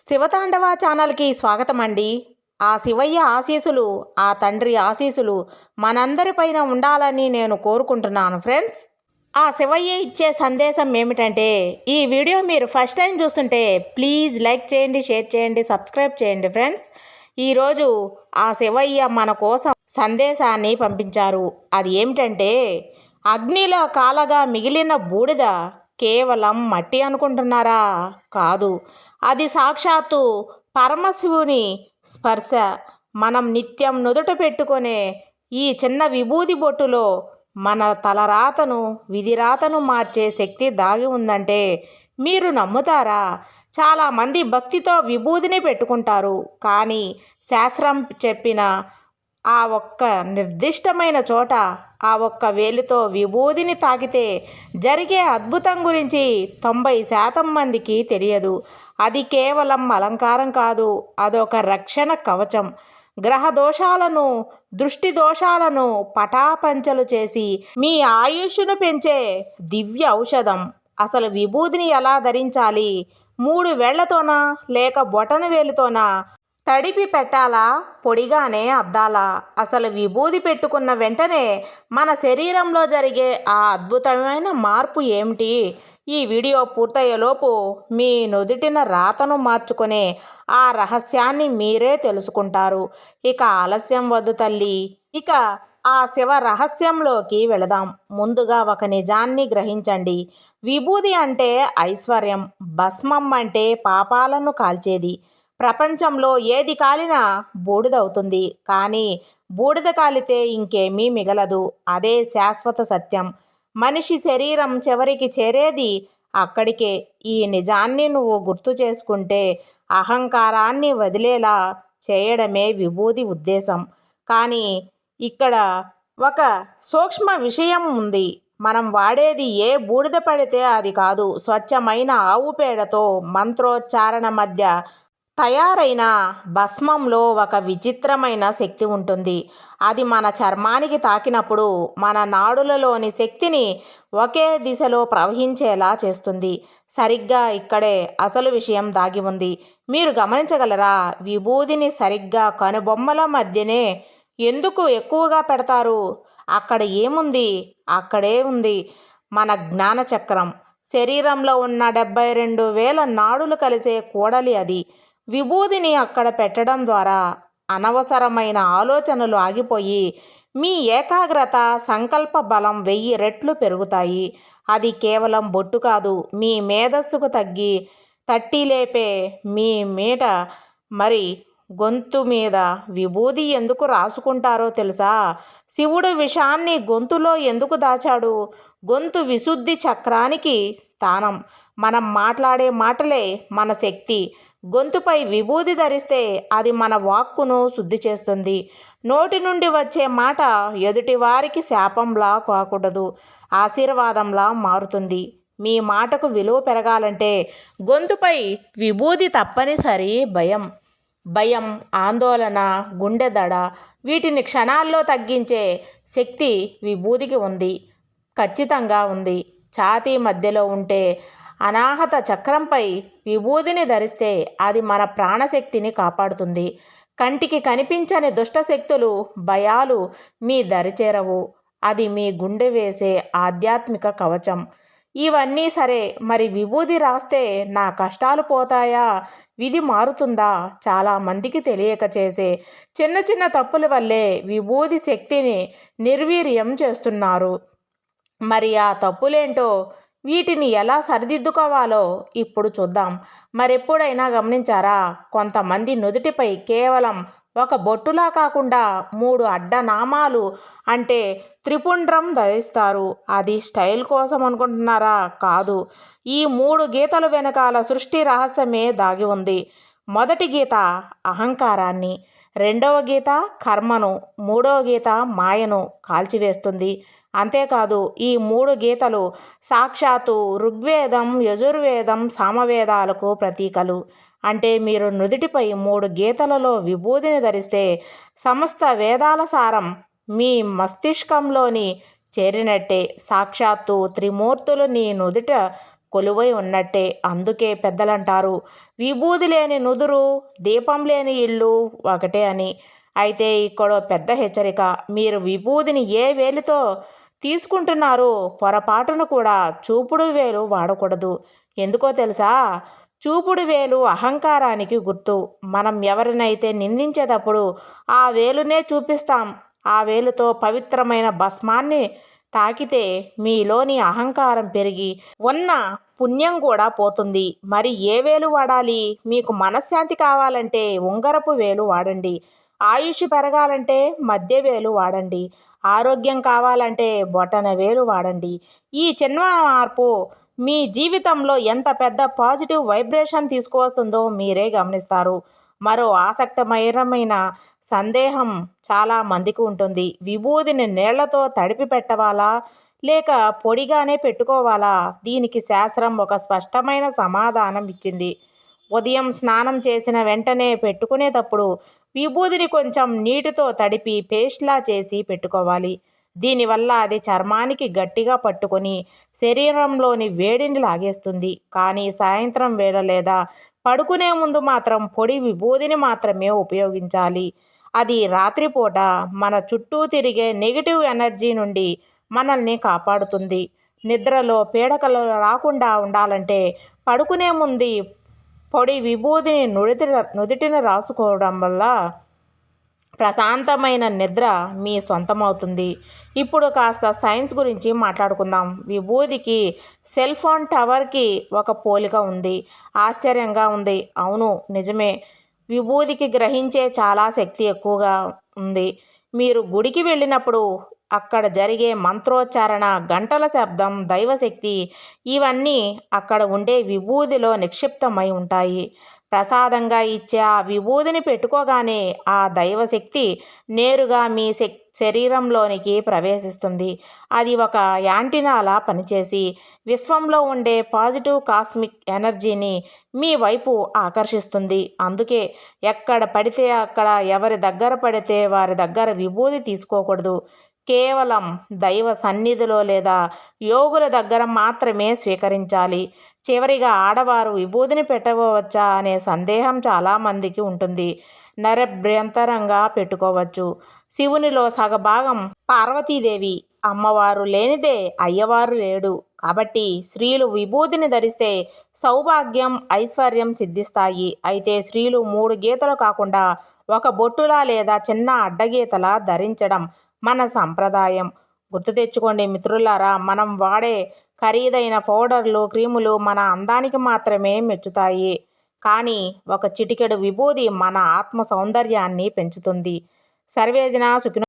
శివతాండవ ఛానల్కి స్వాగతం అండి. ఆ శివయ్య ఆశీస్సులు, ఆ తండ్రి ఆశీస్సులు మనందరిపైన ఉండాలని నేను కోరుకుంటున్నాను ఫ్రెండ్స్. ఆ శివయ్య ఇచ్చే సందేశం ఏమిటంటే, ఈ వీడియో మీరు ఫస్ట్ టైం చూస్తుంటే ప్లీజ్ లైక్ చేయండి, షేర్ చేయండి, సబ్స్క్రైబ్ చేయండి ఫ్రెండ్స్. ఈరోజు ఆ శివయ్య మన కోసం సందేశాన్ని పంపించారు. అది ఏమిటంటే, అగ్నిలో కాలగా మిగిలిన బూడిద కేవలం మట్టి అనుకుంటున్నారా? కాదు, అది సాక్షాత్తు పరమశివుని స్పర్శ. మనం నిత్యం నుదుట పెట్టుకునే ఈ చిన్న విభూది బొట్టులో మన తలరాతను, విధిరాతను మార్చే శక్తి దాగి ఉందంటే మీరు నమ్ముతారా? చాలామంది భక్తితో విభూదిని పెట్టుకుంటారు, కానీ శాస్త్రం చెప్పిన ఆ ఒక్క నిర్దిష్టమైన చోట ఆ ఒక్క వేలితో విభూదిని తాకితే జరిగే అద్భుతం గురించి 90% మందికి తెలియదు. అది కేవలం అలంకారం కాదు, అదొక రక్షణ కవచం. గ్రహ దోషాలను, దృష్టి దోషాలను పటాపంచలు చేసి మీ ఆయుష్ను పెంచే దివ్య ఔషధం. అసలు విభూదిని ఎలా ధరించాలి? 3 వేళ్లతోనా లేక బొటన వేలుతోనా తడిపి పెట్టాలా, పొడిగానే అద్దాలా? అసలు విభూది పెట్టుకున్న వెంటనే మన శరీరంలో జరిగే ఆ అద్భుతమైన మార్పు ఏమిటి? ఈ వీడియో పూర్తయ్యేలోపు మీ నుదుటిన రాతను మార్చుకునే ఆ రహస్యాన్ని మీరే తెలుసుకుంటారు. ఇక ఆలస్యం వద్దు తల్లి. ఇక ఆ శివ రహస్యంలోకి వెళదాం. ముందుగా ఒక నిజాన్ని గ్రహించండి. విభూది అంటే ఐశ్వర్యం, భస్మం అంటే పాపాలను కాల్చేది. ప్రపంచంలో ఏది కాలినా బూడిదవుతుంది, కానీ బూడిద కాలితే ఇంకేమీ మిగలదు. అదే శాశ్వత సత్యం. మనిషి శరీరం చివరికి చేరేది అక్కడికే. ఈ నిజాన్ని నువ్వు గుర్తు చేసుకుంటే అహంకారాన్ని వదిలేలా చేయడమే విభూది ఉద్దేశం. కానీ ఇక్కడ ఒక సూక్ష్మ విషయం ఉంది. మనం వాడేది ఏ బూడిద పడితే అది కాదు. స్వచ్ఛమైన ఆవు పేడతో మంత్రోచ్చారణ మధ్య తయారైన భస్మంలో ఒక విచిత్రమైన శక్తి ఉంటుంది. అది మన చర్మానికి తాకినప్పుడు మన నాడులలోని శక్తిని ఒకే దిశలో ప్రవహించేలా చేస్తుంది. సరిగ్గా ఇక్కడే అసలు విషయం దాగి ఉంది. మీరు గమనించగలరా? విభూదిని సరిగ్గా కనుబొమ్మల మధ్యనే ఎందుకు ఎక్కువగా పెడతారు? అక్కడ ఏముంది? అక్కడే ఉంది మన జ్ఞానచక్రం. శరీరంలో ఉన్న 72,000 నాడులు కలిసే కూడలి అది. విభూదిని అక్కడ పెట్టడం ద్వారా అనవసరమైన ఆలోచనలు ఆగిపోయి మీ ఏకాగ్రత, సంకల్ప బలం 1000 రెట్లు పెరుగుతాయి. అది కేవలం బొట్టు కాదు, మీ మేధస్సుకు తట్టి లేపే మీ మీట. మరి గొంతు మీద విభూది ఎందుకు రాసుకుంటారో తెలుసా? శివుడు విషాన్ని గొంతులో ఎందుకు దాచాడు? గొంతు విశుద్ధి చక్రానికి స్థానం. మనం మాట్లాడే మాటలే మన శక్తి. గొంతుపై విభూది ధరిస్తే అది మన వాక్కును శుద్ధి చేస్తుంది. నోటి నుండి వచ్చే మాట ఎదుటివారికి శాపంలా కాకూడదు, ఆశీర్వాదంలా మారుతుంది. మీ మాటకు విలువ పెరగాలంటే గొంతుపై విభూది తప్పనిసరి. భయం, ఆందోళన, గుండె దడ, వీటిని క్షణాల్లో తగ్గించే శక్తి విభూదికి ఉంది, ఖచ్చితంగా ఉంది. ఛాతీ మధ్యలో ఉంటే అనాహత చక్రంపై విభూదిని ధరిస్తే అది మన ప్రాణశక్తిని కాపాడుతుంది. కంటికి కనిపించని దుష్టశక్తులు, భయాలు మీ దరిచేరవు. అది మీ గుండె వేసే ఆధ్యాత్మిక కవచం. ఇవన్నీ సరే, మరి విభూది రాస్తే నా కష్టాలు పోతాయా? విధి మారుతుందా? చాలామందికి తెలియక చేసే చిన్న చిన్న తప్పుల వల్లే విభూది శక్తిని నిర్వీర్యం చేస్తున్నారు. మరి ఆ తప్పులేంటో, వీటిని ఎలా సరిదిద్దుకోవాలో ఇప్పుడు చూద్దాం. మరెప్పుడైనా గమనించారా? కొంతమంది నుదుటిపై కేవలం ఒక బొట్టులా కాకుండా 3 అడ్డనామాలు అంటే త్రిపుండ్రం ధరిస్తారు. అది స్టైల్ కోసం అనుకుంటున్నారా? కాదు. ఈ 3 గీతల వెనకాల సృష్టి రహస్యమే దాగి ఉంది. మొదటి గీత అహంకారాన్ని, రెండవ గీత కర్మను, మూడవ గీత మాయను కాల్చివేస్తుంది. అంతేకాదు, ఈ 3 గీతలు సాక్షాత్తు ఋగ్వేదం, యజుర్వేదం, సామవేదాలకు ప్రతీకలు. అంటే మీరు నుదుటిపై 3 గీతలలో విభూదిని ధరిస్తే సమస్త వేదాల సారం మీ మస్తిష్కంలోని చేరినట్టే. సాక్షాత్తు త్రిమూర్తులు నీ నుదుట కొలువై ఉన్నట్టే. అందుకే పెద్దలంటారు, విభూది లేని నుదురు, దీపం లేని ఇల్లు ఒకటే అని. అయితే ఇక్కడో పెద్ద హెచ్చరిక. మీరు విభూదిని ఏ వేలితో తీసుకుంటున్నారో పొరపాటున కూడా చూపుడు వేలు వాడకూడదు. ఎందుకో తెలుసా? చూపుడు వేలు అహంకారానికి గుర్తు. మనం ఎవరినైతే నిందించేటప్పుడు ఆ వేలునే చూపిస్తాం. ఆ వేలుతో పవిత్రమైన భస్మాన్ని తాకితే మీలోని అహంకారం పెరిగి ఉన్న పుణ్యం కూడా పోతుంది. మరి ఏ వేలు వాడాలి? మీకు మనశ్శాంతి కావాలంటే ఉంగరపు వేలు వాడండి. ఆయుష్ పెరగాలంటే మధ్య వేలు వాడండి. ఆరోగ్యం కావాలంటే బొటన వేలు వాడండి. ఈ చిన్న మార్పు మీ జీవితంలో ఎంత పెద్ద పాజిటివ్ వైబ్రేషన్ తీసుకువస్తుందో మీరే గమనిస్తారు. మరో ఆసక్తికరమైన సందేహం చాలా మందికి ఉంటుంది. విభూదిని నీళ్లతో తడిపి పెట్టవాలా? లేక పొడిగానే పెట్టుకోవాలా? దీనికి శాస్త్రం ఒక స్పష్టమైన సమాధానం ఇచ్చింది. ఉదయం స్నానం చేసిన వెంటనే పెట్టుకునేటప్పుడు విభూదిని కొంచెం నీటితో తడిపి పేస్ట్లా చేసి పెట్టుకోవాలి. దీనివల్ల అది చర్మానికి గట్టిగా పట్టుకొని శరీరంలోని వేడిని లాగేస్తుంది. కానీ సాయంత్రం వేళ లేదా పడుకునే ముందు మాత్రం పొడి విభూదిని మాత్రమే ఉపయోగించాలి. అది రాత్రిపూట మన చుట్టూ తిరిగే నెగిటివ్ ఎనర్జీ నుండి మనల్ని కాపాడుతుంది. నిద్రలో పీడకలు రాకుండా ఉండాలంటే పడుకునే ముందు పొడి విభూదిని నుదిటిన రాసుకోవడం వల్ల ప్రశాంతమైన నిద్ర మీ సొంతమవుతుంది. ఇప్పుడు కాస్త సైన్స్ గురించి మాట్లాడుకుందాం. విభూదికి సెల్ ఫోన్ టవర్కి ఒక పోలిక ఉంది. ఆశ్చర్యంగా ఉంది. అవును, నిజమే. విభూదికి గ్రహించే చాలా శక్తి ఎక్కువగా ఉంది. మీరు గుడికి వెళ్ళినప్పుడు అక్కడ జరిగే మంత్రోచ్చారణ, గంటల శబ్దం, దైవశక్తి ఇవన్నీ అక్కడ ఉండే విభూదిలో నిక్షిప్తమై ఉంటాయి. ప్రసాదంగా ఇచ్చే ఆ విభూదిని పెట్టుకోగానే ఆ దైవశక్తి నేరుగా మీ శరీరంలోనికి ప్రవేశిస్తుంది. అది ఒక యాంటీనాలా పనిచేసి విశ్వంలో ఉండే పాజిటివ్ కాస్మిక్ ఎనర్జీని మీ వైపు ఆకర్షిస్తుంది. అందుకే ఎక్కడ పడితే అక్కడ, ఎవరి దగ్గర పడితే వారి దగ్గర విభూది తీసుకోకూడదు. కేవలం దైవ సన్నిధిలో లేదా యోగుల దగ్గర మాత్రమే స్వీకరించాలి. చివరిగా, ఆడవారు విభూదిని పెట్టవచ్చా అనే సందేహం చాలామందికి ఉంటుంది. నిరభ్యంతరంగా పెట్టుకోవచ్చు. శివునిలో సగభాగం పార్వతీదేవి. అమ్మవారు లేనిదే అయ్యవారు లేడు. కాబట్టి స్త్రీలు విభూదిని ధరిస్తే సౌభాగ్యం, ఐశ్వర్యం సిద్ధిస్తాయి. అయితే స్త్రీలు 3 గీతలు కాకుండా ఒక బొట్టులా లేదా చిన్న అడ్డగీతలా ధరించడం మన సంప్రదాయం. గుర్తు తెచ్చుకోండి మిత్రులారా, మనం వాడే ఖరీదైన పౌడర్లు, క్రీములు మన అందానికి మాత్రమే మెచ్చుతాయి. కానీ ఒక చిటికెడు విభూది మన ఆత్మ సౌందర్యాన్ని పెంచుతుంది. సర్వేజన సుఖినో